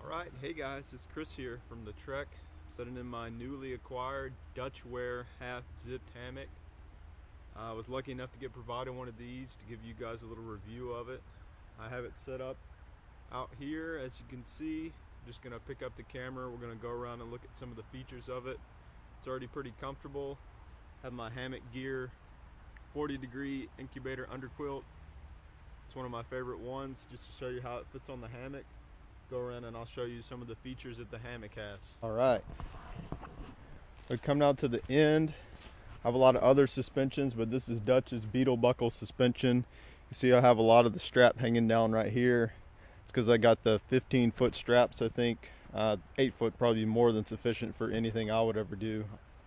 Alright, hey guys, it's Chris here from the Trek, sitting in my newly acquired DutchWare half-zipped hammock. I was lucky enough to get provided one of these to give you guys a little review of it. I have it set up out here, as you can see. I'm just going to pick up the camera, we're going to go around and look at some of the features of it. It's already pretty comfortable. Have my hammock gear, 40-degree incubator underquilt. It's one of my favorite ones, just to show you how it fits on the hammock. Go around and I'll show you some of the features that the hammock has. Alright, we come down to the end. I have a lot of other suspensions, but this is Dutch's beetle buckle suspension. You see I have a lot of the strap hanging down right here. It's because I got the 15-foot straps, I think. 8 foot probably more than sufficient for anything I would ever do.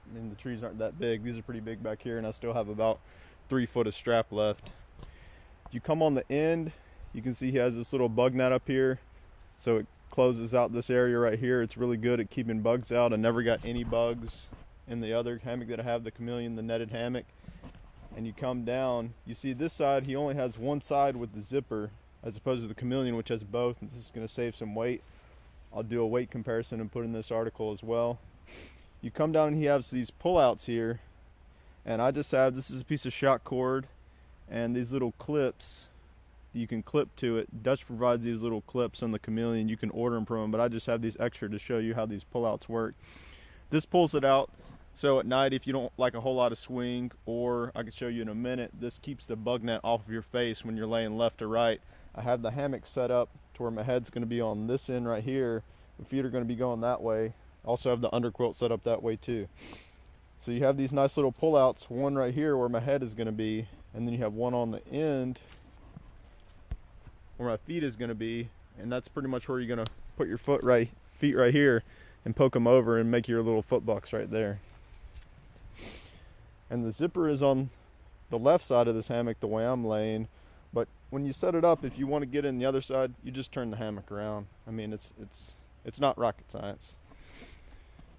I mean, the trees aren't that big. These are pretty big back here, and I still have about 3 foot of strap left. If you come on the end, you can see he has this little bug net up here. So it closes out this area right here. It's really good at keeping bugs out. I never got any bugs in the other hammock that I have, the Chameleon, the netted hammock. And you come down, you see this side, he only has one side with the zipper, as opposed to the Chameleon, which has both. And this is going to save some weight. I'll do a weight comparison and put in this article as well. You come down and he has these pullouts here. And I just have, this is a piece of shock cord and these little clips you can clip to it. Dutch provides these little clips on the Chameleon. You can order them from him, but I just have these extra to show you how these pullouts work. This pulls it out, so at night if you don't like a whole lot of swing, or I can show you in a minute, this keeps the bug net off of your face when you're laying left or right. I have the hammock set up to where my head's going to be on this end right here. The feet are going to be going that way. Also have the underquilt set up that way too. So you have these nice little pullouts, one right here where my head is going to be, and then you have one on the end where my feet is going to be, and that's pretty much where you're going to put your feet right here and poke them over and make your little foot box right there. And the zipper is on the left side of this hammock the way I'm laying, but when you set it up, if you want to get in the other side, you just turn the hammock around. I mean, it's not rocket science.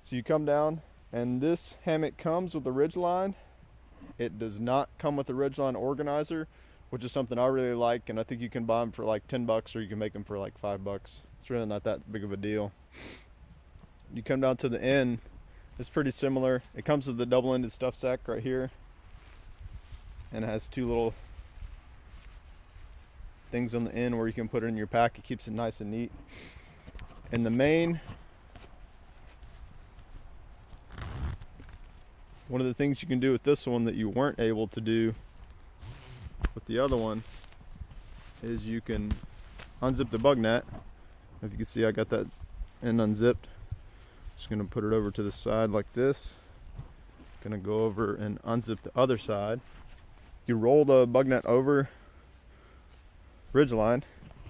So you come down, and this hammock comes with a ridgeline. It does not come with a ridgeline organizer, which is something I really like, and I think you can buy them for like 10 bucks, or you can make them for like 5 bucks. It's really not that big of a deal. You come down to the end, it's pretty similar. It comes with the double-ended stuff sack right here, and it has two little things on the end where you can put it in your pack. It keeps it nice and neat. And the main, one of the things you can do with this one that you weren't able to do with the other one is you can unzip the bug net. If you can see, I got that end unzipped. Just gonna put it over to the side like this. Gonna go over and unzip the other side. You roll the bug net over ridgeline.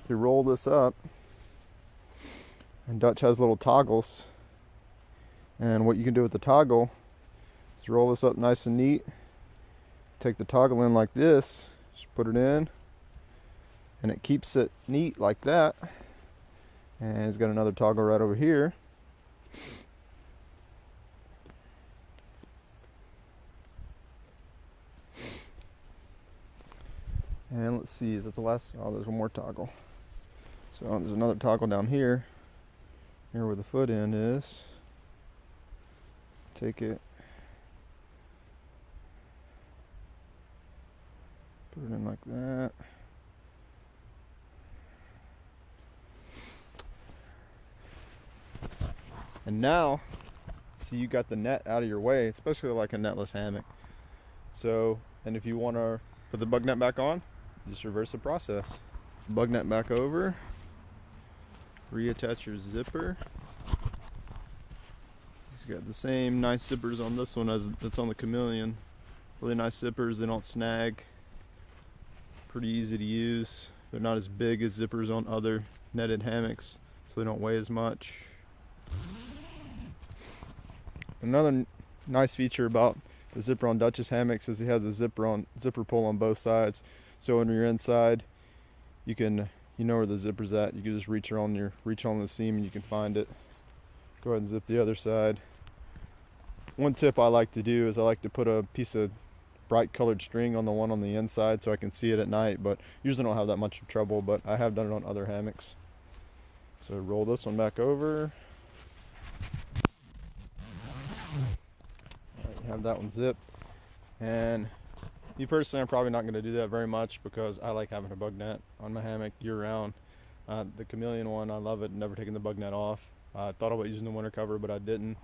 You roll this up, and Dutch has little toggles. And what you can do with the toggle is roll this up nice and neat. Take the toggle in like this. Put it in, and it keeps it neat like that. And it's got another toggle right over here. And let's see, is that the last? Oh, there's one more toggle. So there's another toggle down here, here where the foot end is. Take it, put it in like that. And now, see, you got the net out of your way. It's basically like a netless hammock. So, and if you want to put the bug net back on, just reverse the process. Bug net back over, reattach your zipper. It's got the same nice zippers on this one as that's on the Chameleon. Really nice zippers, they don't snag. Pretty easy to use. They're not as big as zippers on other netted hammocks, so they don't weigh as much. Another nice feature about the zipper on Dutch's hammocks is he has a zipper pull on both sides. So when you're inside, you know where the zipper's at. You can just reach on the seam and you can find it. Go ahead and zip the other side. One tip I like to do is I like to put a piece of bright colored string on the one on the inside so I can see it at night, but usually don't have that much trouble, but I have done it on other hammocks. So roll this one back over. Right, you have that one zipped. And me personally, I'm probably not going to do that very much because I like having a bug net on my hammock year round. The chameleon one, I love it, never taking the bug net off. I thought about using the winter cover, but I didn't.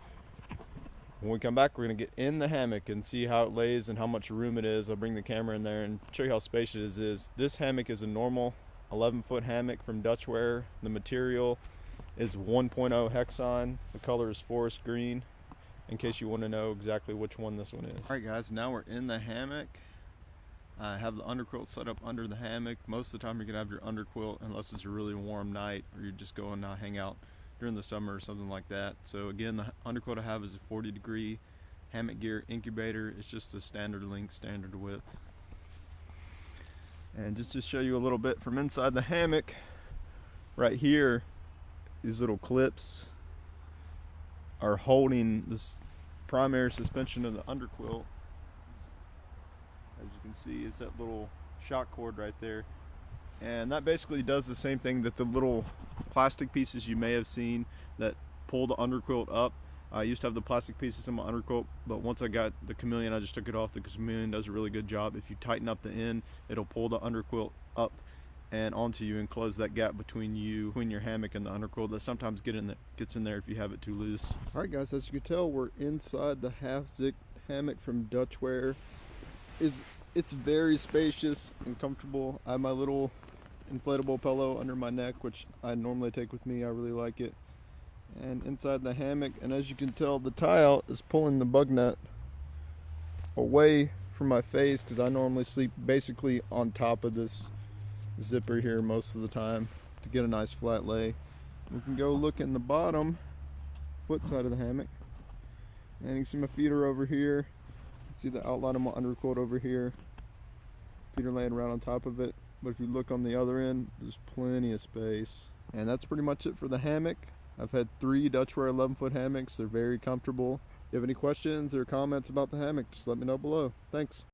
When we come back, we're going to get in the hammock and see how it lays and how much room it is. I'll bring the camera in there and show you how spacious it is. This hammock is a normal 11-foot hammock from DutchWare. The material is 1.0 Hexon. The color is forest green, in case you want to know exactly which one this one is. Alright guys, now we're in the hammock. I have the underquilt set up under the hammock. Most of the time you're going to have your underquilt unless it's a really warm night or you're just going to hang out during the summer or something like that. So again, the underquilt I have is a 40-degree hammock gear incubator. It's just a standard length, standard width. And just to show you a little bit from inside the hammock, right here, these little clips are holding this primary suspension of the underquilt. As you can see, it's that little shock cord right there. And that basically does the same thing that the little plastic pieces you may have seen that pull the underquilt up. I used to have the plastic pieces in my underquilt, but once I got the chameleon, I just took it off. The chameleon does a really good job. If you tighten up the end, it'll pull the underquilt up and onto you and close that gap between your hammock and the underquilt that sometimes gets in there if you have it too loose. Alright guys, as you can tell, we're inside the half-zip hammock from DutchWare. It's very spacious and comfortable. I have my little inflatable pillow under my neck, which I normally take with me. I really like it. And inside the hammock, and as you can tell, the tie-out is pulling the bug net away from my face because I normally sleep basically on top of this zipper here most of the time to get a nice flat lay. We can go look in the bottom foot side of the hammock, and you can see my feet are over here. See the outline of my underquilt over here. Feet are laying around on top of it. But if you look on the other end, there's plenty of space. And that's pretty much it for the hammock. I've had 3 DutchWare 11-foot hammocks. They're very comfortable. If you have any questions or comments about the hammock, just let me know below. Thanks.